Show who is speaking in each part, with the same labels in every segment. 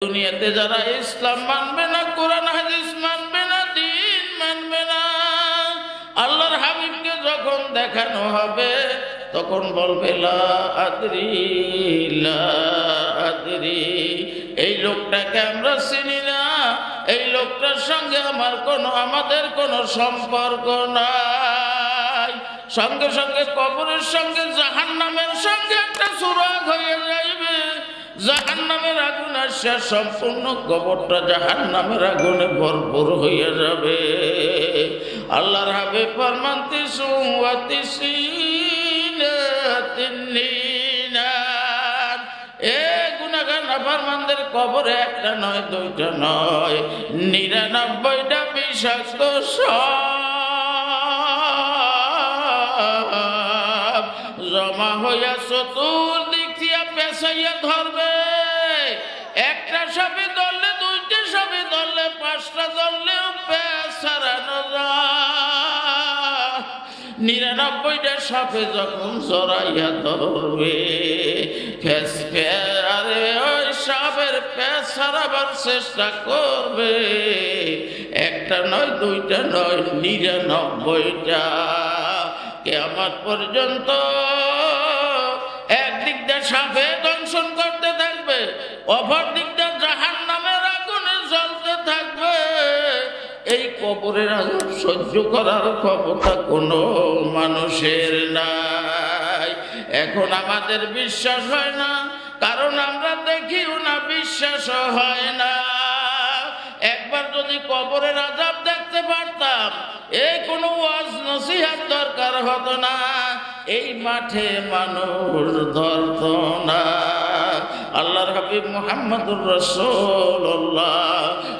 Speaker 1: দুনিয়াতে যারা ইসলাম মানবে না, কোরআন হাদিস মানবে না, দ্বীন মানবে না, আল্লাহর হাবিবকে যখন দেখানো হবে তখন বলবে লা আদরি লা আদরি, এই লোকটাকে আমরা চিনি না, এই লোকটার সঙ্গে আমাদের কোনো সম্পর্ক নাই। সঙ্গে সঙ্গে কবরের সঙ্গে জাহান্নামের সঙ্গে একটা সুরাগ হয়ে যাইবে। জাহান্নামের আগুন আসে, সম্পূর্ণ কবরটা জাহান্নামের আগুনে ভরপুর হয়ে যাবে। আল্লাহর হাবিব ফরমান গুনাহগার নাফরমানদের কবরে একটা নয়, দুইটা নয়, 99টা বিষাক্ত সাপ জমা হইয়া চতুর্দিক দিয়া পেছাইয়া ধরবে। একটা সাপে ধরলে, দুইটা সাপে ধরলে, 5টা ধরলেও পেছ ছাড়ানো যায়। 99টা সাপে যখন জড়াইয়া ধরবে, ওই সাপের পেছ ছাড়াবার চেষ্টা করবে। একটা নয়, দুইটা নয়, 99টা। কিয়ামত পর্যন্ত একদিক দিয়ে সাপে দংশন করতে থাকবে, অপর দিক দিয়ে জাহান্নামের আগুনে জ্বলতে থাকবে। এই কবরের আযাব সহ্য করার ক্ষমতা কোনো মানুষের নাই। এখন আমাদের বিশ্বাস হয় না, কারণ আমরা দেখিও না, বিশ্বাসও হয় না। একবার যদি কবরের আযাব দেখতে পারতাম, এই কোনো ওয়াজ নসিহত দরকার হতো না, এই মাঠে মানুষ ধরত না। আল্লাহর হাবিব মুহাম্মদুর রাসূলুল্লাহ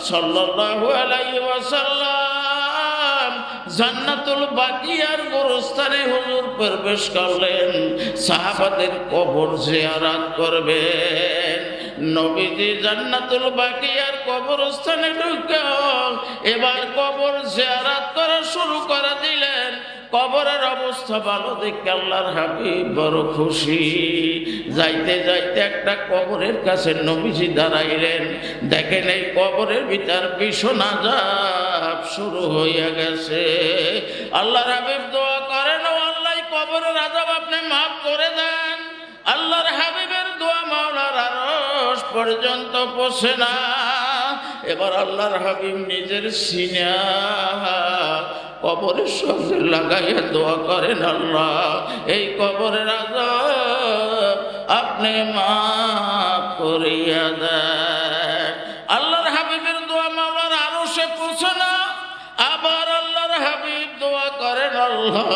Speaker 1: সাল্লাল্লাহু আলাইহি ওয়াসাল্লাম জান্নাতুল বাকিয়ার গোরস্থানে হুজুর প্রবেশ করলেন, সাহাবাদের কবর জিয়ারত করবেন। নবীজি জান্নাতুল বাকিয়ার কবরস্থানে ঢুকে এবার কবর জিয়ারত করা শুরু করে দিলেন। কবরের অবস্থা ভালো দেখে আল্লাহর হাবিব বড় খুশি। যাইতে যাইতে একটা কবরের কাছে নবীজি দাঁড়াইলেন, দেখেন এই কবরের ভিতর ভীষণ আযাব শুরু হইয়া গেছে। আল্লাহর হাবিব দোয়া করেন, ও আল্লাহ কবরের আযাব আপনি মাফ করে দেন। আল্লাহর হাবিবের দোয়া মাওলার আরশ পর্যন্ত পৌঁছে না। এবার আল্লাহর হাবিব নিজের সিনা কবরের সঙ্গে লাগাইয়া দোয়া করেন, আল্লাহ এই কবরের আযাব আপনি মাফ করিয়া দেন। আল্লাহর হাবিবের দোয়া মাওলার আরশে পৌঁছে না। আবার আল্লাহর হাবিব দোয়া করেন, আল্লাহ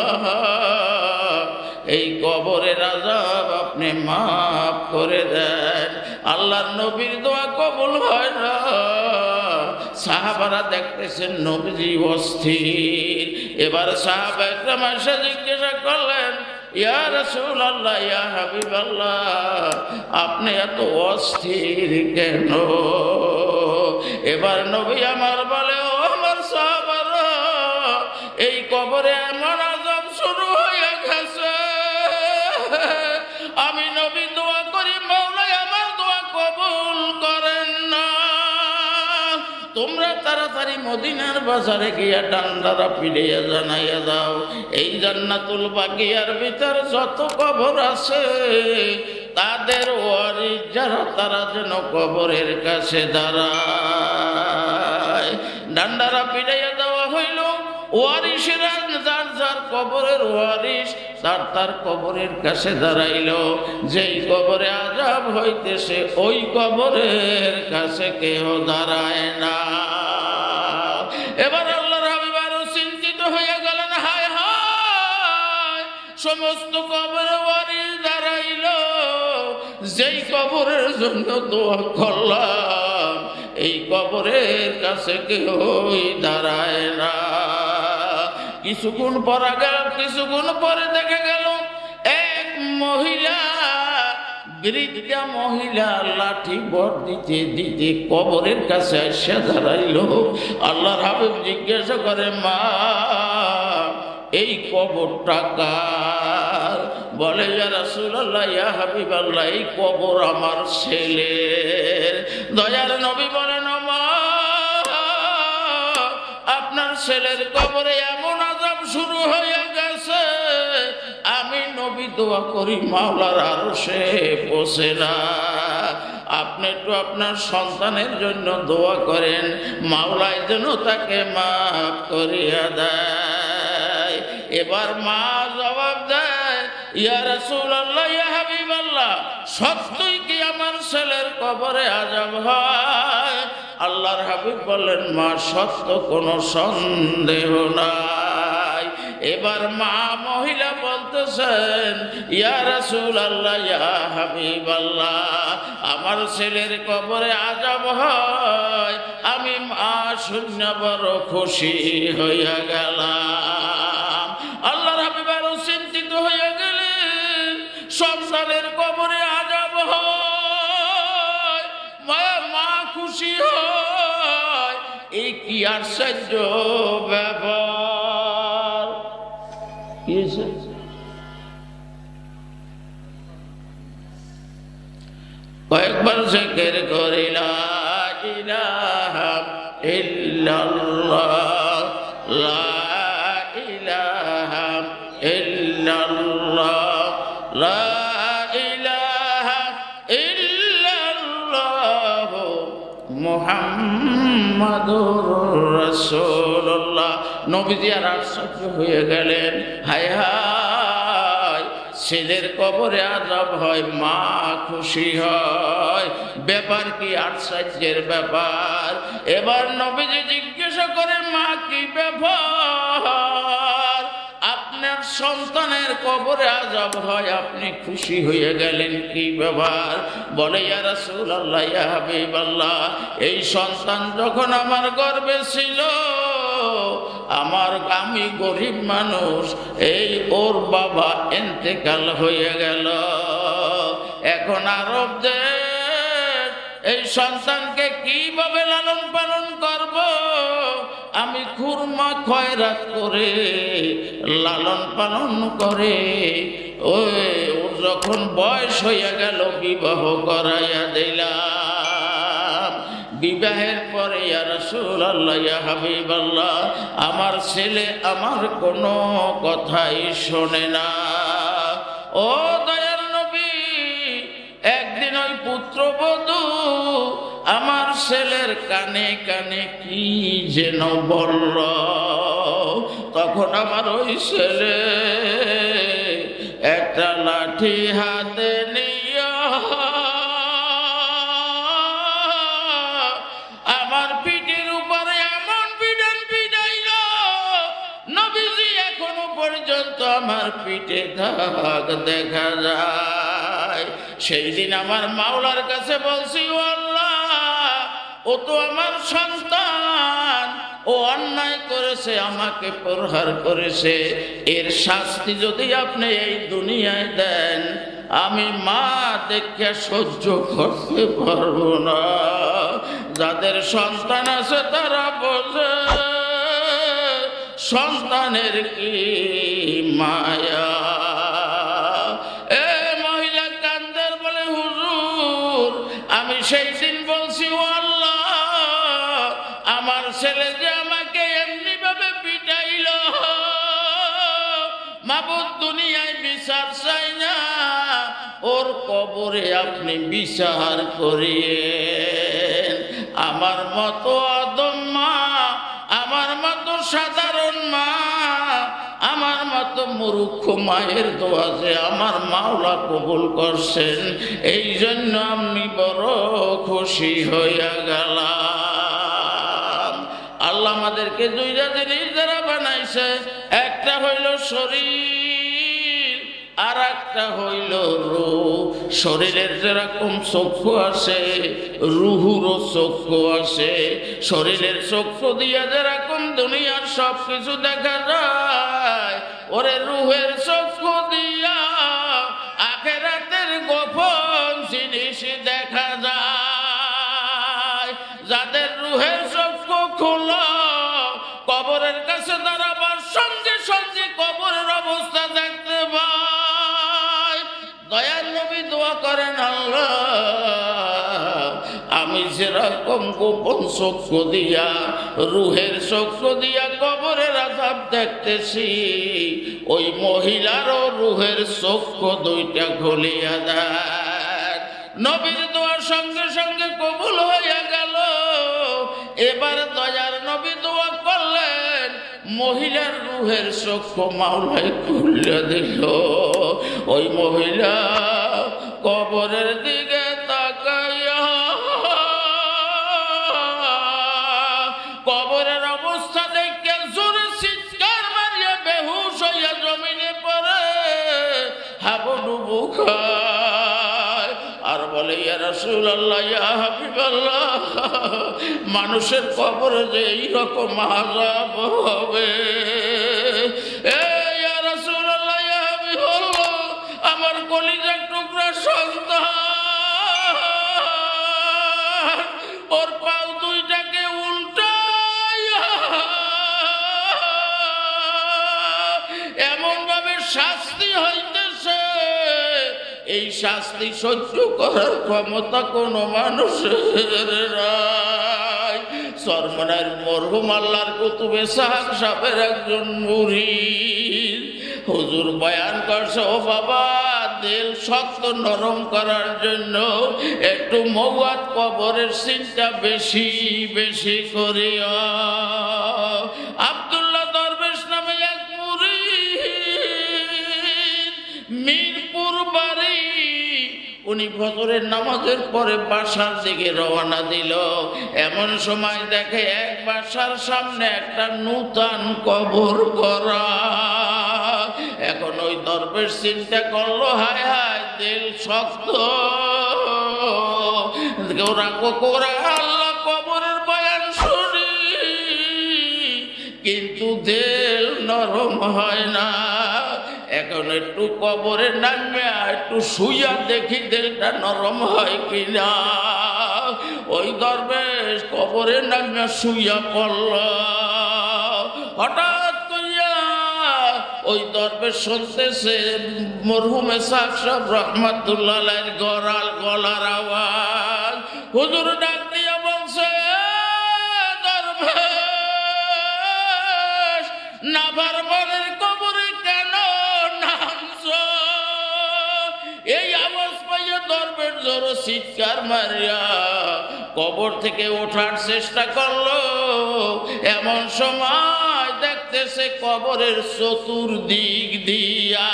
Speaker 1: এই কবরের আযাব আপনি মাফ করে দেন। আল্লাহর নবীর দোয়া কবুল হয় না। সাহাবারা দেখতেছেন নবীজি অস্থির। এবার সাহাবা একরাম এসে জিজ্ঞাসা করলেন, ইয়া রাসূলুল্লাহ, ইয়া হাবিবাল্লাহ, আপনি এত অস্থির কেন? এবার নবী আমার বলে, ও আমার সাহাবারা, এই কবরে এমন আযাব শুরু হয়ে গেছে, আমি নবী দোয়া করি মাওলা আমার দোয়া কবুল করেন না। তোমরা তাড়াতাড়ি মদিনার বাজারে গিয়া ডান্ডারা পিড়িয়া জানাইয়া দাও, এই জান্নাতুল বাকিয়ার ভিতর যত কবর আছে তাদের ওয়ারিস যারা, তারা যেন কবরের কাছে দাঁড়ায়। ডান্ডারা পিড়াইয়া দেওয়া হইল। ওয়ারিসেরা যার যার কবরের ওয়ারিস তার কবরের কাছে দাঁড়াইল। যেই কবরে আযাব হইতেছে ওই কবরের কাছে কেউ দাঁড়ায় না। এবার আল্লাহর হাবিব আরো চিন্তিত হয়ে গেলেন, হায় হায়, সমস্ত কবরে ওয়ারিস দাঁড়াইল, যেই কবরের জন্য দোয়া করলাম এই কবরের কাছে কেউই দাঁড়ায় না। কিছুক্ষণ পরে দেখা গেল এক মহিলা, বৃদ্ধা মহিলা লাঠি বর দিতে দিতে কবরের কাছে এসে দাঁড়াইল। আল্লাহর হাবিব জিজ্ঞাসা করে, মা এই কবরটা কার? বলে ইয়া রাসূলুল্লাহ ইয়া হাবিবাল্লাহ এই কবর আমার ছেলের। দয়ার নবী বলেন আপনার ছেলের কবরে এমন আযাব শুরু হয়ে গেছে আমি নবী দোয়া করি মাওলার আরশে পৌঁছে না। আপনি একটু আপনার সন্তানের জন্য দোয়া করেন মাওলাই যেন তাকে মাফ করিয়া দেয়। এবার মা জবাব দেয় ইয়া রাসূলুল্লাহ ইয়া হাবিবাল্লাহ সত্যই কি আমার ছেলের কবরে আযাব হয়? আল্লাহর হাবিব বললেন মা সত্য, কোনো সন্দেহ নাই। এবার মা মহিলা বলতেছেন ইয়া রাসূলুল্লাহ ইয়া হাবিবাল্লাহ আমার ছেলের কবরে আযাব হয় আমি মা শুনে বড় খুশি হইয়া গেলাম। আল্লাহর হাবিব আরো চিন্তিত হইয়া গেলেন সন্তানের কবরে আযাব হয় মা খুশি হয়, এই কি আশ্চর্য ব্যাপার। কয়েকবার জিকির করি লা ইলাহা ইল্লাল্লাহ লা ইলাহা ইল্লাল্লাহ লা ইলাহা ইল্লাল্লাহ মুহাম্মাদুর রাসূলুল্লাহ। নবীজি আর আশ্চর্য হয়ে গেলেন, হায় হায় ছেলের কবরে আযাব হয় মা খুশি হয়, ব্যাপার কি আশ্চর্যের ব্যাপার। এবার নবীজি জিজ্ঞাসা করে মা কি ব্যাপার, আপনার সন্তানের কবরে আযাব হয় আপনি খুশি হয়ে গেলেন, কি ব্যাপার? বলে ইয়া রাসূলুল্লাহ ইয়া হাবিবাল্লাহ এই সন্তান যখন আমার গর্ভে ছিল আমি গরিব মানুষ, এই ওর বাবা ইন্তেকাল হয়ে গেল, এখন আরব দেশ এই সন্তানকে কিভাবে লালন পালন করব? আমি খুরমা খয়রাত করে লালন পালন করে ওর যখন বয়স হয়ে গেল বিবাহ করাইয়া দিলাম। বিবাহের পরে ইয়া রাসূলুল্লাহ ইয়া হাবিবাল্লাহ আমার ছেলে আমার কোনো কথাই শোনে না। ও দয়ার নবী একদিন ওই পুত্রবধূ আমার ছেলের কানে কানে কি যেন বলল, তখন আমার ওই ছেলে একটা লাঠি হাতে নিয়ে আমার পিঠের উপরে এমন পিটান পিটাইল, নবীজি এখনো পর্যন্ত আমার পিঠে দাগ দেখা যায়। সেই দিন আমার মাওলার কাছে বলছি ও আল্লাহ ও তো আমার সন্তান, ও অন্যায় করেছে আমাকে প্রহার করেছে, এর শাস্তি যদি আপনি এই দুনিয়ায় দেন আমি মা দেখে সহ্য করতে পারবো না। যাদের সন্তান আছে তারা বোঝে সন্তানের কি মায়া। এ মহিলা কান্দের বলে হুজুর আমি সেই দিন বলছি ও আল্লাহ আমার ছেলে যে আমাকে এমনি ভাবে পিটাইল, মাবুদ দুনিয়ায় বিচার চাই না, ওর কবরে আপনি বিচার করিয়েন। আমার মতো আদম মা, আমার মতো সাধারণ মা, আমার মতো মূর্খ মায়ের দোয়া যে আমার মাওলা কবুল করছেন, এই জন্য আমি বড় খুশি হইয়া গেলাম। আল্লাহ আমাদেরকে দুইটা জিনিস দ্বারা বানাইছে, একটা হইল শরীর আর একটা হইল রূহ। শরীরের যেরকম চক্ষু আছে রুহুরও চক্ষু আছে। শরীরের চক্ষু দিয়া যেরকম দুনিয়ার সব কিছু দেখা যায়, ওরে রুহের চক্ষু দিয়া আখিরাতের গোপন জিনিস দেখা যায়। যাদের রুহের চক্ষু খোলা কবরের কাছে দাঁড়াবার সঙ্গে সঙ্গে কবরের অবস্থা দেখতে পায়। করেন আল্লাহ, আমি যেরকম গোপন চক্ষু দিয়া, রুহের চক্ষু দিয়া কবরের আযাব দেখতেছি, ওই মহিলারও রুহের চক্ষু দুইটা খুলিয়া দেন। নবীর দোয়ার সঙ্গে সঙ্গে কবুল হইয়া গেল। এবার দয়ার নবী দোয়া করলেন, মহিলার রুহের চক্ষু মাওলাই খুলে দিল। ওই মহিলা কবরের দিকে তাকাইয়া কবরের অবস্থা দেখে জোরে চিৎকার মারিয়া বেহুশ হইয়া জমিনে পড়ে হাবুডুবু খায় আর বলে, ইয়া রাসূলুল্লাহ, ইয়া হাবিবাল্লাহ, মানুষের কবরে যে এইরকম আযাব হবে। ইয়া রাসূলুল্লাহ, ইয়া হাবিবাল্লাহ, আমার কলিজার টুকরা সন্তান, ওর পাও দুইটাকে উল্টাইয়া এমন ভাবে শাস্তি হইতেছে, এই শাস্তি সহ্য করার ক্ষমতা কোন মানুষের নাই। চরমনার মরহুম আল্লাহর কুতুবে সাহাব সাহেবের একজন মুরিদ হুজুর বয়ান করছে, ও বাবা, দিল শক্ত নরম করার জন্য একটু মওয়াত কবরের চিন্তা বেশি বেশি করিয়া। আব্দুল্লাহ দরবেশ নামে এক মুরিদ, মিরপুর বাড়ি, উনি ফজরের নামাজের পরে বাসার দিকে রওনা দিল। এমন সময় দেখে এক বাসার সামনে একটা নূতন কবর করা। এখন ওই দরবেশ চিন্তা করলো, হায় হায়, দিল শক্ত, আল্লাহ কবরের বয়ান শুনি, কিন্তু দিল নরম হয় না। এখন একটু কবরে নামে একটু শুইয়া দেখি দিলটা নরম হয় কিনা। ওই দরবেশ কবরে নামে শুইয়া পড়ল। হঠাৎ করিয়া ওই দরবেশ শুনতেছে মরহুম ইসহাক সাহেব রহমাতুল্লাহ আলাইহির গলার আওয়াজ। হুজুর ডাক দিয়া বলছে, দরবেশ, নাফরমানের কবরে কেন নামছ? এই আওয়াজ পাইয়া দরবেশ জোরে চিৎকার মারিয়া কবর থেকে ওঠার চেষ্টা করলো। এমন সময় দেখতেছে কবরের চতুর্দিক দিয়া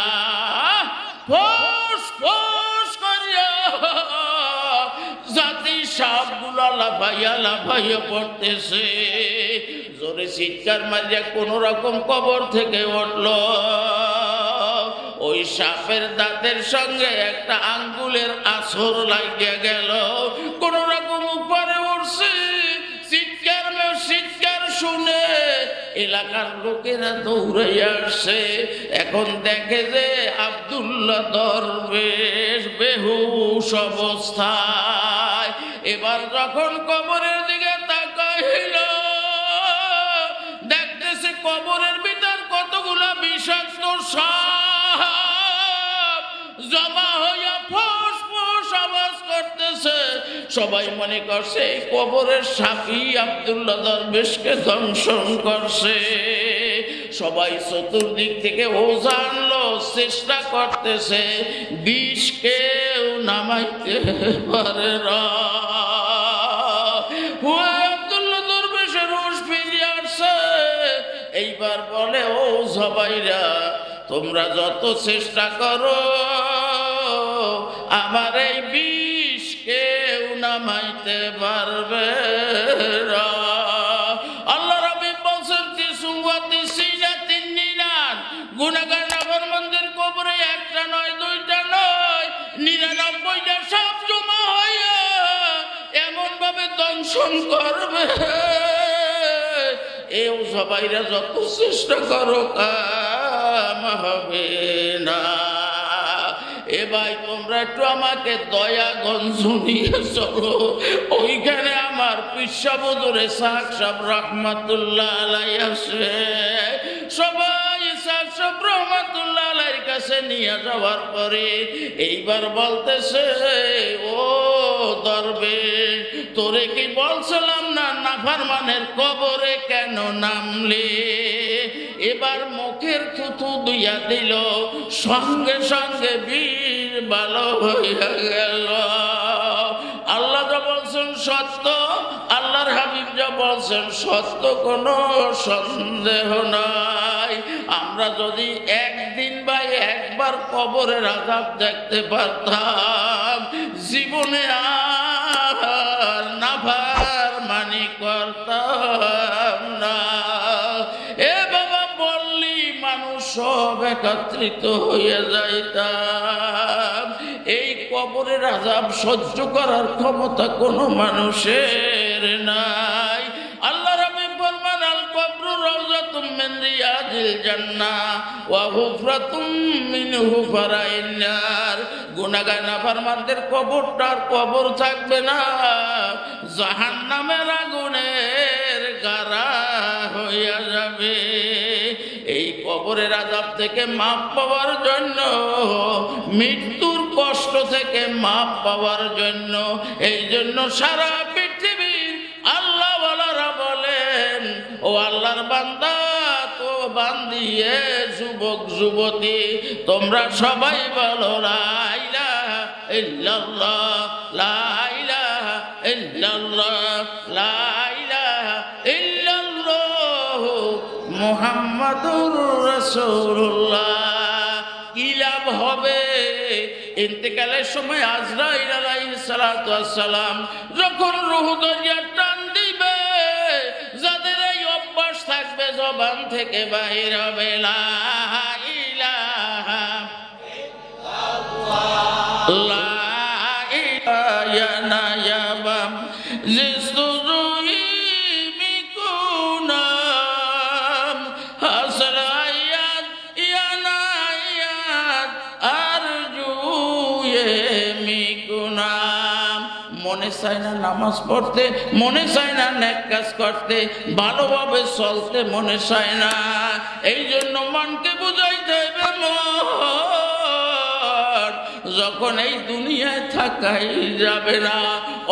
Speaker 1: ফোঁস ফোঁস করিয়া জাতি সাপগুলা লাফাইয়া পড়তেছে। জোরে চিৎকার মারিয়া কোন রকম কবর থেকে উঠল। ওই সাপের দাঁতের সঙ্গে একটা আঙ্গুলের আছর লাগিয়া গেল। কোন রকম উপরে উঠছে। চিৎকার শুনে এলাকার লোকেরা দৌড়াইয়া আসছে। এখন দেখে যে আব্দুল্লাহ দরবেশ বেহুশ অবস্থায়। এবার যখন কবরের দিকে তাকাইল, দেখতেছে কবরের ভিতর কতগুলা বিষাক্ত সাপ জমা হইয়া ফোঁস ফোঁস আওয়াজ করতেছে। সবাই মনে করছে এই কবরের সাপই আব্দুল্লাহ দরবেশকে দংশন করছে। সবাই চতুর্দিক থেকে ওঝা আনলো, চেষ্টা করতেছে, বিষ কেউ নামাইতে পারে না। আব্দুল্লাহ দরবেশের হুঁশ ফিরে আসছে। এইবার বলে, ও সবাইরা, তোমরা যত চেষ্টা করো আমার এই বিষ কেউ নামাইতে পারবে না। আল্লাহ রাব্বি বলছেন, গুনাহগার নাফরমানদের কবরে একটা নয়, দুইটা নয়, 99টা সাপ জমা হইয়া এমন ভাবে দংশন করবে। এও সবাইরা যত চেষ্টা করো কাম হবে না। এ ভাই, তোমরা একটু আমাকে দয়াগঞ্জ নিয়ে চলো। ওইখানে আমার পিসাব হুজুর ইসহাক সাহেব রহমাতুল্লাহ আলাইহি আছে। সবাই ইসহাক সাহেব রহমাতুল্লাহ আলাইহির গেছে নিয়ে যাওয়ার পরে এইবার বলতেছে, ও দরবেশ, তোরে কি বলছিলাম না নাফরমানের কবরে কেন নামলে? এবার মুখের থুথু দুইয়া দিল, সঙ্গে সঙ্গে বীর ভালো হইয়া গেল। আল্লাহ যা বলছেন সত্য, আল্লাহর হাবিব যা বলছেন সত্য, কোনো সন্দেহ নাই। আমরা যদি একদিন বা একবার কবরের আযাব দেখতে পারতাম, জীবনে আর নাফরমানি করতাম না। এ বাবা, বললি মানুষ সব একত্রিত হয়ে যাইতাম। এই কবরের আযাব সহ্য করার ক্ষমতা কোনো মানুষের নাই। আল্লাহ রাব্বুল ফরমান, আল কবরু রাওযাতুম মিন রিয়াদিল জান্নাহ ওয়া হুফরাতুম মিন হুফারাইন নার। গুনাহগার নাফরমানদের কবরটার কবর থাকবে না, জাহান্নামের আগুনের গাড়া হইয়া যাবে। এই কবরের আযাব থেকে মাপ পাওয়ার জন্য, মৃত্যুর কষ্ট থেকে মাপ পাওয়ার জন্য, এই জন্য সারা পৃথিবীর আল্লাহওয়ালারা বলেন, ও আল্লাহর বান্দা, তো বান্দিয়ে, যুবক যুবতী, তোমরা সবাই বলো লা ইলাহা ইল্লাল্লাহ, লা ইলাহা ইল্লাল্লাহ, লা ইলাহা ইল্লাল্লাহ মুহাম্মাদুর রাসূলুল্লাহ। কি লাভ হবে? ইন্তেকালের সময় আজরাইল আলাইহিস সালাতু ওয়াস সালাম যখন রূহ দরিয়া টান দিবে, যাদের এই অভ্যাস থাকবে জবান থেকে বাহির হবে লা ইলাহা ইল্লাল্লাহ, লা ইলাহা ইল্লাল্লাহ জিসুজুই মিকুনাম হাসরায়াত ইয়ানায়াত আরজুয়ে মিকুনাম। মনে চায় না নামাজ পড়তে, মনে চায় না নেক কাজ করতে, ভালোভাবে চলতে মনে চায় না। এই জন্য মনকে বুঝাইতে হবে, যখন এই দুনিয়ায় থাকাই যাবে না,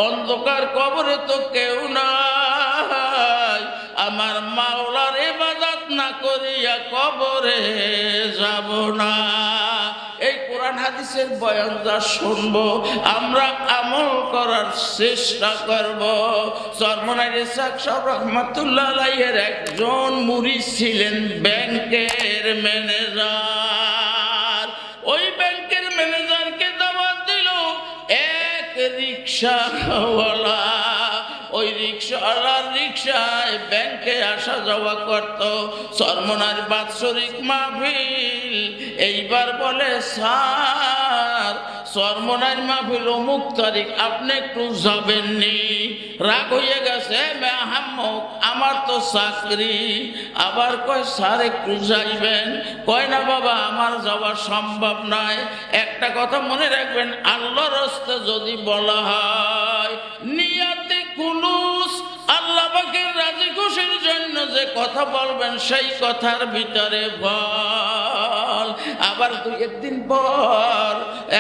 Speaker 1: অন্ধকার কবরে তো কেউ নাই, আমার মাওলার ইবাদত না করিয়া কবরে যাব না। এই কোরআন হাদিসের বয়ান যা শুনবো, আমরা আমল করার চেষ্টা করব। চরমনাই ইসহাক সাহেব রহমাতুল্লাহ আলাইহির একজন মুরিদ ছিলেন ব্যাংকের ম্যানেজার। ওই ব্যাংকের ম্যানেজারকে দাওয়াত দিল এক রিকশাওয়ালা। ওই রিকশাওয়ালার রিকশায় ব্যাংকে আসা যাওয়া করত। চরমনার বাৎসরিক মাহফিল। এইবার বলে, স্যার, চরমনার মাহফিল অমুক তারিখ, আপনি একটু যাবেননি? রাগ হয়ে গেছে, আহাম্মক, আমার তো চাকরি। আবার কয়, স্যার একটু যাইবেন? কয় না বাবা, আমার যাওয়া সম্ভব নয়। একটা কথা মনে রাখবেন, আল্লাহর রাস্তা যদি বলা হয়, নিয়াতে কুলুস, আল্লাহ পাকের রাজি খুশির জন্য যে কথা বলবেন, সেই কথার ভিতরে বল। আবার দুই একদিন পর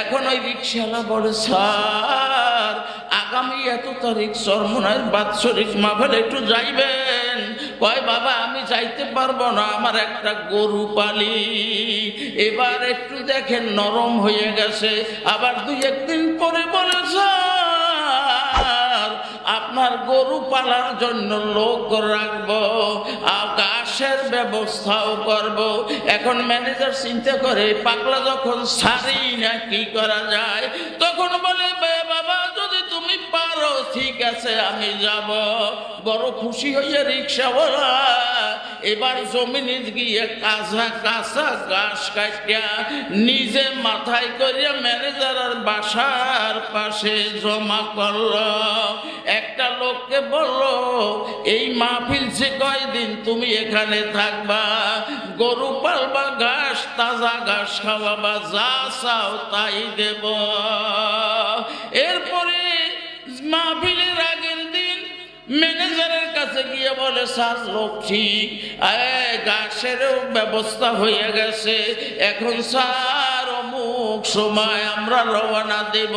Speaker 1: এখন ওই রিকশাওয়ালা বলে, স্যার, আগামী এত তারিখ চরমনাইর বাৎসরিক মাহফিল, একটু যাইবেন? কয়, বাবা আমি যাইতে পারবো না, আমার একটা গরু পালি। এবার একটু দেখেন নরম হয়ে গেছে। আবার দুই একদিন পরে বলে, স্যার, আপনার গরু পালার জন্য লোক রাখবো, ঘাসের ব্যবস্থাও করব। এখন ম্যানেজার চিন্তা করে, পাগলা যখন ছাড়ি না কি করা যায়, তখন বলে, বাবা যদি তুমি পারো ঠিক আছে আমি যাব। বড় খুশি হইয়া রিকশাওয়ালা এবার জমিনে গিয়ে কাঁচা কাঁচা ঘাস কাটিয়া নিজে মাথায় করিয়া ম্যানেজারের বাসার পাশে জমা করল। একটা লোককে বলল, এই মাহফিল যে কয়দিন তুমি এখানে থাকবা, গরু পালবা, ঘাস, তাজা ঘাস খাওয়াবা, যা চাও তাই দেব। এরপরে মাহফিলের আগের দিন ম্যানেজারের কাছে গিয়ে বলে স্যার লোক ঠিক, গাছেরও ব্যবস্থা হয়ে গেছে, এখন স্যার অমুক সময় আমরা রওনা দেব।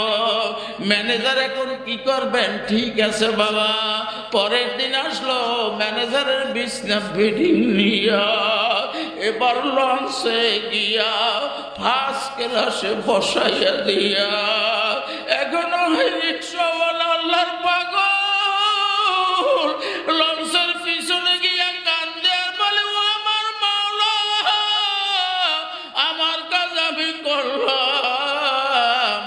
Speaker 1: ম্যানেজার এখন কি করবেন? ঠিক আছে বাবা। পরের দিন আসলো ম্যানেজারের বিছনা বেডিং নিয়া, এবার লঞ্চে গিয়া ফার্স্ট ক্লাসে বসাইয়া দিয়া, এখনো রিক্সাওয়ালা আল্লাহর পাগল লঞ্চের পিছনে গিয়া কান্দে আর বলে, ও আমার মাওলা, আমার কাজ আমি করলাম,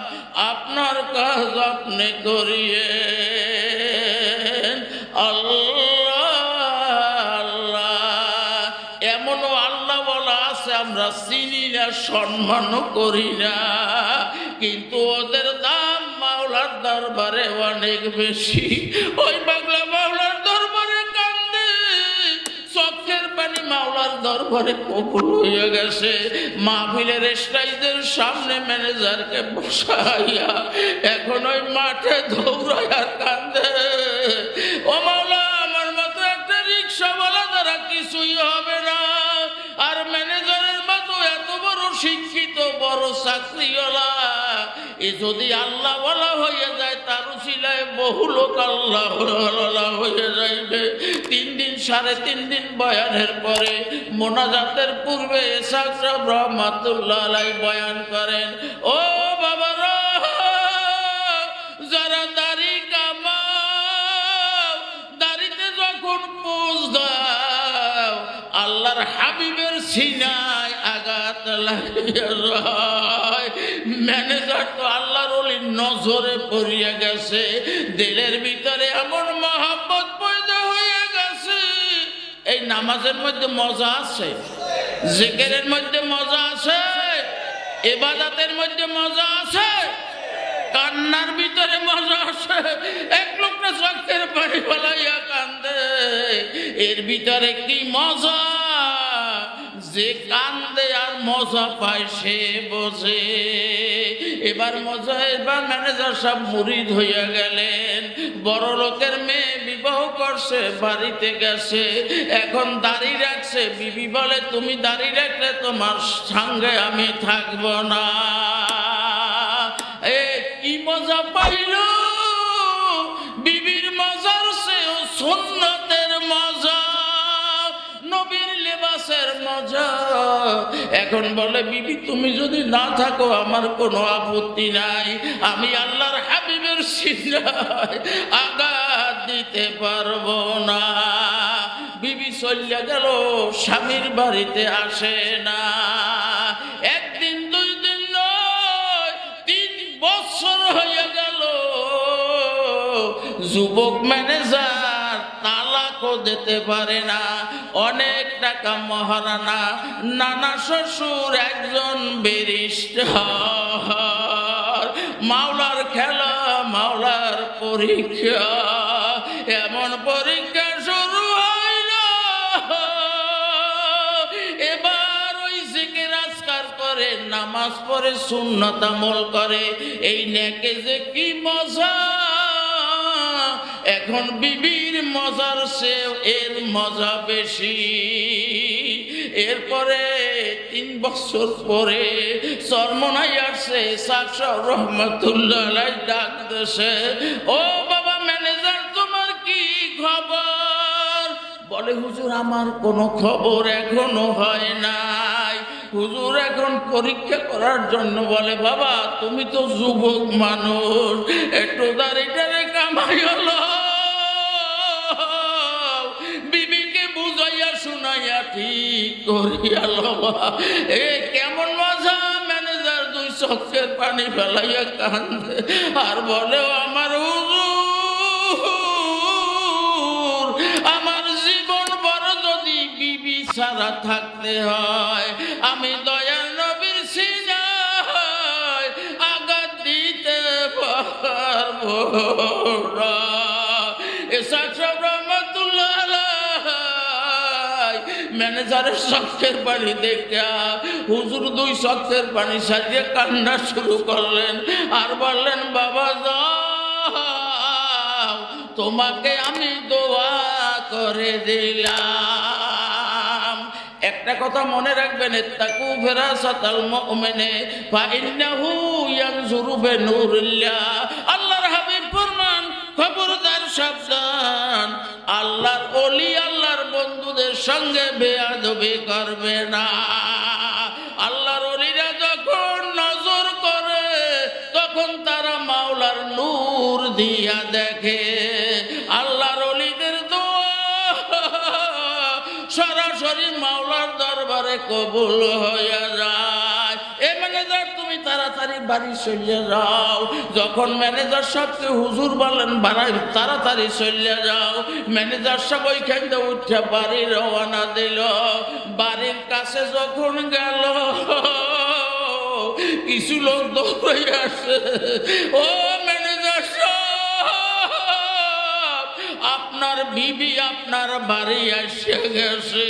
Speaker 1: আপনার কাজ আপনি করিয়ে। আমরা চিনি না, সম্মানও করি না, কিন্তু ওদের দাম মাওলার দরবারে অনেক বেশি। ওই পাগলা মাওলার দরবারে কান্দে, চোখের পানি মাওলার দরবারে কবুল হয়ে গেছে। মাহফিলের স্টেজের সামনে ম্যানেজারকে বসাইয়া এখন ওই মাঠে দৌড়ায় আর কান্দে, ও মাওলা, আমার মতো একটা রিক্সাওয়ালা দ্বারা কিছুই হবে না, আর ম্যানেজারের মতো এত বড় শিক্ষিত বড় চাকরিওয়ালা এ যদি আল্লাহ ওয়ালা হয়ে যায়, তার উসিলায় বহু লোক আল্লাহ ওয়ালা হয়ে যাইবে। 3 দিন 3.5 দিন বয়ানের পরে মোনাজাতের পূর্বে ইসহাক সাহেব রহমাতুল্লাহ আলাইহি বয়ান করেন, ও বাবারা, যারা দাড়ি কামাও, দাড়িতে যখন পোজ দাও, আল্লাহর হাবিবের সিনায় আঘাত লাগিয়া যায়। ম্যানেজার তো আল্লাহর ওলির নজরে পড়িয়া গেছে, দিলের ভিতরে এমন মহব্বত পয়দা হয়ে গেছে। এই নামাজের মধ্যে মজা আছে, জিকিরের মধ্যে মজা আছে, ইবাদতের মধ্যে মজা আছে, কান্নার ভিতরে মজা আছে। এক লোকটা চোখের পানি ফেলাইয়া কান্দে, এর ভিতরে কি মজা! যে কান্দে আর মজা পায় সে বোঝে। এবার মজা, এবার ম্যানেজার সব মুরিদ হইয়া গেলেন, বড় লোকের মেয়ে বিবাহ করছে, বাড়িতে গেছে, এখন দাড়ি রাখছে। বিবি বলে, তুমি দাড়ি রাখলে তোমার সঙ্গে আমি থাকবো না। কি মজা পাইল! বিবির মজার চেয়েও সুন্নতের মজা, নবীর লেবাসের মজা। এখন বলে, বিবি তুমি যদি না থাকো আমার কোনো আপত্তি নাই, আমি আল্লাহর হাবিবের সিনায় আঘাত দিতে পারবো না। বিবি চলিয়া গেল, স্বামীর বাড়িতে আসে না। একদিন 2 দিন নয়, 3 বছর হয়ে গেল। যুবক ম্যানেজার তালাকও দিতে পারে না, অনেক টাকা মহারানা, নানা শ্বশুর একজন ব্যারিস্টার। মাওলার খেলা, মাওলার পরীক্ষা, এমন পরীক্ষা শুরু হইল। এবার ওই জিকির আজকার করে, নামাজ পড়ে, সুন্নাত আমল করে, এই নেকে যে কি মজা! এখন বিবির মজার চেয়ে এর মজা বেশি। এরপরে 3 বছর পরে চরমনাই আসছে, ইসহাক সাহেব রহমাতুল্লাহ আলাইহি ডাক দেশে, ও বাবা ম্যানেজার, তোমার কি খবর? বলে, হুজুর আমার কোনো খবর এখনো হয় নাই। হুজুর এখন পরীক্ষা করার জন্য বলে, বাবা তুমি তো যুবক মানুষ, একটু দাড়িটারে কামাই হলো, বিবিকে বুঝাইয়া শুনাইয়া ঠিক করিয়া লবা। কেমন মজা! ম্যানেজার 2 চোখের পানি ফেলাইয়া কান্দে আর বলে, আমার হুজুর, আমার জীবন বড় যদি বিবি ছাড়া থাকতে হয়, আমি দয়াল নবীর সিনায় আঘাত দিতে পারবো না। ইসহাক সাহেব রহমাতুল্লাহ আলাইহি ম্যানেজারের চোখের পানি দেখা হুজুর 2 চোখের পানি সাজিয়ে কান্না শুরু করলেন আর বললেন, বাবা যাও, তোমাকে আমি দোয়া করে দিলাম। একটা কথা মনে রাখবেন, ইত্তাকু ফিরাসাতাল মুমিনে ফা ইন্নাহু ইয়ানজুরু বিনুরিল্লাহ। আল্লাহর হাবিব ফরমান, খবরদার সাবধান, আল্লাহর ওলি আল্লাহর বন্ধুদের সঙ্গে বেয়াদবি করবে না। আল্লাহর ওলিরা যখন নজর করে তখন তারা মাওলার নূর দিয়া দেখে। আল্লাহর ওলিদের দোয়া সরাসরি মাওলার দরবারে কবুল হয়ে যায়। এ ম্যানেজার, তুমি তাড়াতাড়ি বাড়ি চলে যাও। যখন ম্যানেজার সাহেবকে হুজুর বলেন বাড়াই তাড়াতাড়ি চলে যাও, ম্যানেজার সাহেব ওইখান থেকে উঠে বাড়ি রওনা দিল। বাড়ির কাছে যখন গেল কিছু লোক দৌড়ে আসে, ও ম্যানেজার সাহেব, আপনার বিবি আপনার বাড়ি এসে গেছে।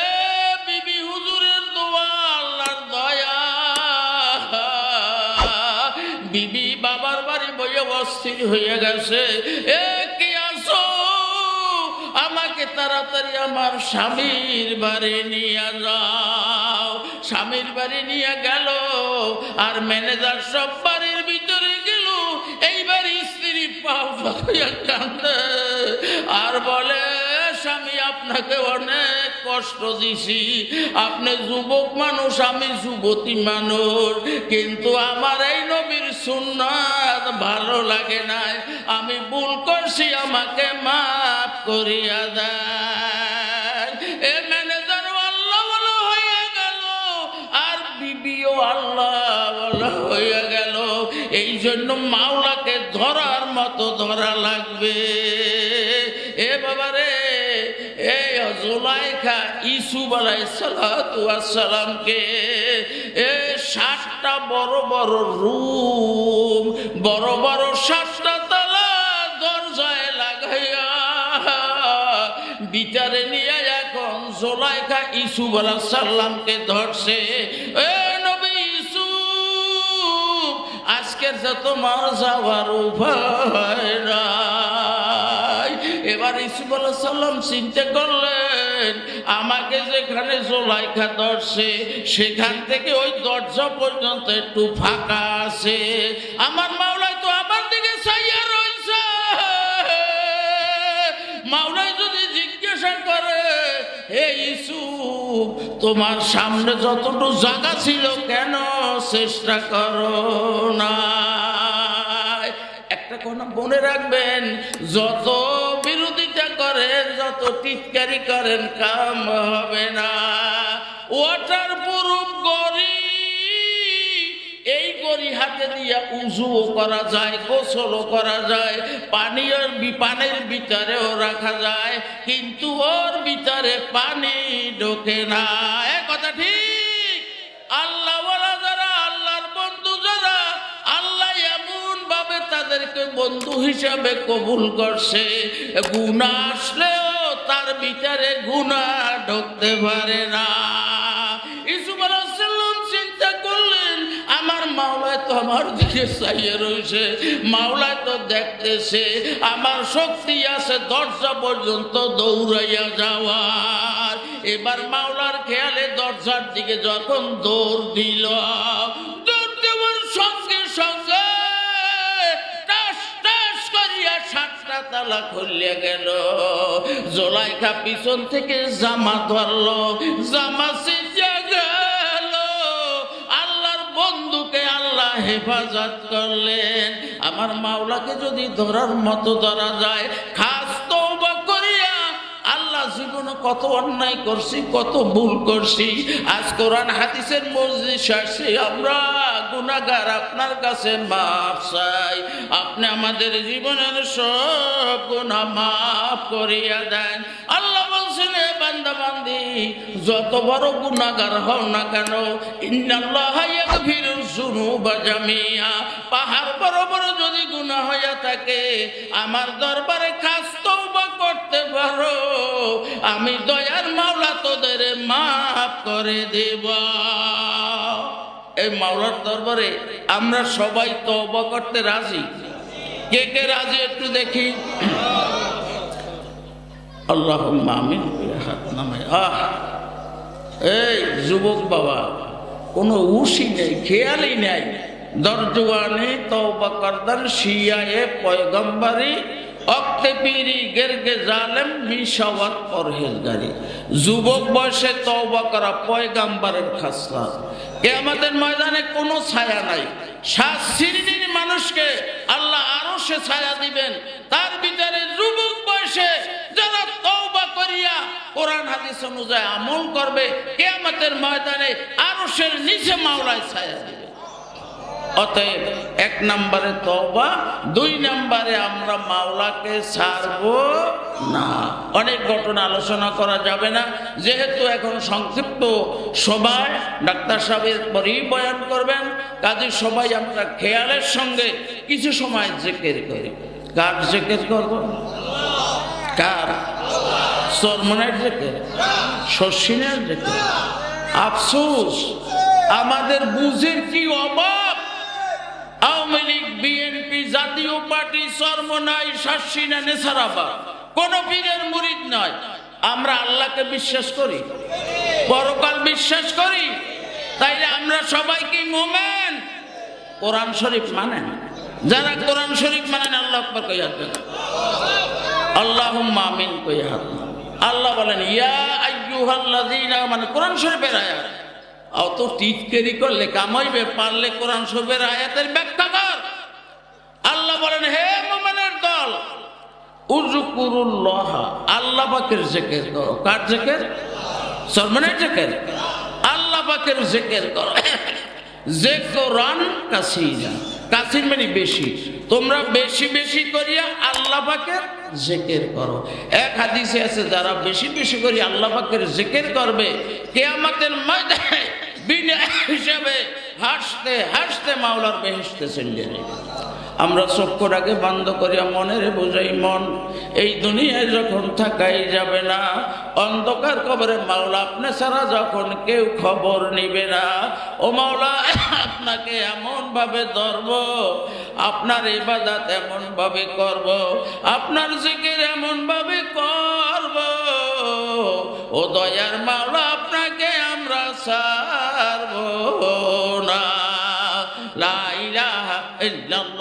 Speaker 1: এ বিবি, হুজুরের দোয়া, আল্লাহর দয়া। বিবি বাবার বাড়ি বইয়ে অস্থির হয়ে গেছে। এ কি আসো, আমাকে তাড়াতাড়ি আমার স্বামীর বাড়ি নিয়ে যাও। স্বামীর বাড়ি নিয়ে গেল, আর ম্যানেজার সব বাড়ির ভিতরে গেল। এইবার স্ত্রী পাও কান্দে আর বলে, স্বামী আপনাকে অনেক কষ্ট দিছি, আপনি যুবক মানুষ, আমি যুবতী মানুষ, কিন্তু আমার এই নবীর সুন্নাত ভালো লাগে নাই, আমি ভুল করছি, আমাকে মাফ করিয়া দেন। এ ম্যানেজার আল্লাহ বলা হয়ে গেল, আর বিবিও আল্লাহ বলা হয়ে গেল। এই জন্য মাওলাকে ধরার মতো ধরা লাগবে। এ বাবারে, এই জুলাইখা ইউসুফ আলাইহিস সালামকে 60টা বড় বড় রুম, বড় বড় 7টা তালা দরজায় লাগাইয়া বিচারে নিয়ে এখন জুলাইখা ইউসুফ আলাইহিস সালামকে ধরছে। এ নবী ইউসুফ, আজকের যে তোমার যাওয়ার উপায় নাই। এবার ইউসুফ আলাইহিস সালাম চিন্তা করলেন, আমাকে যেখানে জুলাইখা ধরছে সেখান থেকে ওই দরজা পর্যন্ত একটু ফাঁকা আছে, আমার মাওলাই তো আমার দিকে চাইয়া রয়েছে। মাওলাই যদি জিজ্ঞাসা করে, হে ইউসুফ, তোমার সামনে যতটুকু জায়গা ছিল কেন চেষ্টা করো না? একটা কথা মনে রাখবেন, যত বিরোধিতা করেন, যত টিটকারি করেন, কাম হবে না। ওয়াটার প্রুফ গড়ি, এই গড়ি হাতে দিয়ে উজুও করা যায়, গোসলও করা যায়, পানির ভিতরেও রাখা যায়, কিন্তু ওর ভিতরে পানি ঢোকে না। এ কথা ঠিক। আল্লাহ যারা, আল্লাহর বন্ধু যারা, আল্লাহ এমন ভাবে তাদেরকে বন্ধু হিসাবে কবুল করছে, গুনাহ আসলেও তার ভিতরে গুনাহ ঢুকতে পারে না। ইউসুফ আলাইহিস সালাম চিন্তা করলেন, আমার মাওলায় তো আমার দিকে চাইয়ে রয়েছে, মাওলায় তো দেখতেছে, আমার শক্তি আছে দরজা পর্যন্ত দৌড়াইয়া যাওয়ার। এবার মাওলার খেয়ালে দরজার দিকে যখন দৌড় দিল, দৌড় দেওয়ার সঙ্গে সঙ্গে টাস টাস করিয়া 7টা তালা খুলিয়া গেল। জুলাইখা পিছন থেকে জামা ধরলো, জামা ছিঁড়িয়া গেল। আল্লাহর বন্ধুকে আল্লাহ হেফাজত করলেন। আমার মাওলাকে যদি ধরার মতো ধরা যায়, খাস তওবা করিয়া, আল্লাহ জীবনে কত অন্যায় করছি, কত ভুল করছি, আজ কোরআন হাদিসের মজলিস আসছে, আমরা গুনাহগার, আপনার কাছে মাফ চাই, আপনি আমাদের জীবনের সব গুনাহ মাফ করিয়া দেন। আল্লাহ বলছেন, এ বান্দা বান্দি, যত বড় গুনাহগার হও না কেন, ইন্নাল্লাহা ইয়াগফিরুয যুনুবা জামিআ, পাহাড় বড় বড় যদি গুনাহ হইয়া থাকে, আমার দরবারে খাস তওবা করতে পারো, আমি দয়ার মাওলা তোদের মাফ করে দেব। এই মাওলার দরবারে আমরা সবাই তওবা করতে রাজি। কে কে রাজি একটু দেখি। আল্লাহুম্মা আমিন। হাত নামায়। এই যুবক বাবা, কোনো উশি নেই, খেয়ালই নেই। দরজওয়ানি তওবা করদান শিয়ায়ে পয়গম্বরি অক্তে পীরি গেরগে জালেম মিশাওয়াত পরহেজগারি। যুবক বয়সে তওবা করা পয়গম্বরের খাসলাত। কিয়ামতের ময়দানে কোনো ছায়া নাই। 7 শ্রেণীর মানুষকে আল্লাহ আরশে ছায়া দিবেন, তার ভিতরে যুবক বয়সে যারা তওবা করিয়া কোরআন হাদিস অনুযায়ী আমল করবে, কিয়ামতের ময়দানে আরশের নিচে মাওলায় ছায়া দিবে। অতএব 1 নম্বরে তওবা, 2 নম্বরে আমরা মাওলাকে ছাড়ব না। অনেক ঘটনা আলোচনা করা যাবে না, যেহেতু এখন সংক্ষিপ্ত সবাই ডাক্তার সাহেবের পরেই বয়ান করবেন, কাজে সবাই আমরা খেয়ালের সঙ্গে কিছু সময় জিকির করি। কার জিকির করব? কার? সরমনের জিকির, শশিনের জিকির। আফসোস, আমাদের বুঝের কি অভাব। আওয়ামী লীগ, বিএনপি, জাতীয় পার্টি, চরমনাই, শাসিনা, নেসারাবাদ, কোন পীরের মুরিদ নয়। আমরা আল্লাহকে বিশ্বাস করি, পরকাল বিশ্বাস করি, তাইলে আমরা সবাই কি মুমিন? কোরআন শরীফ মানেন? যারা কোরআন শরীফ মানেন আল্লাহু আকবার কই হাত দেন। আল্লাহুম্মা আমিন কই হাত। আল্লাহ বলেন ইয়া আইয়ুহাল্লাযীনা আমানু, কোরআন শরীফের আয়াত। অত টিটকেরি করলে কামাইবে, পারলে কোরআন শরীফের আয়াতের ব্যাখ্যা কর। আল্লাহ বলেন হে মুমিনের দল, উযকুরুল্লাহ, আল্লাহ পাকের জিকির করো। কার জিকির? সরমনের জিকির। আল্লাহ পাকের জিকির করো। যিকরান কাসীরা, কাসীর মানে বেশি। তোমরা বেশি বেশি করিয়া আল্লাহ পাকের জিকির করো। এক হাদিসে আছে, যারা বেশি বেশি করে আল্লাহ পাকের জিকির করবে, কিয়ামতের ময়দানে বিনা হিসাবে হাসতে হাসতে মাওলার বেহেশতে চলে যাবে। আমরা চক্ষুটাকে বন্ধ করিয়া মনের বোঝাই, মন এই দুনিয়ায় যখন থাকাই যাবে না, অন্ধকার কবরে মাওলা আপনি ছাড়া যখন কেউ খবর নিবে না, ও মাওলা আপনাকে এমন ভাবে ধরব, আপনার ইবাদত এমন ভাবে করব, আপনার জিকির এমন ভাবে করব, ও দয়ার মাওলা আপনাকে আমরা ছাড়ব না। লা ইলাহা ইল্লাল্লাহ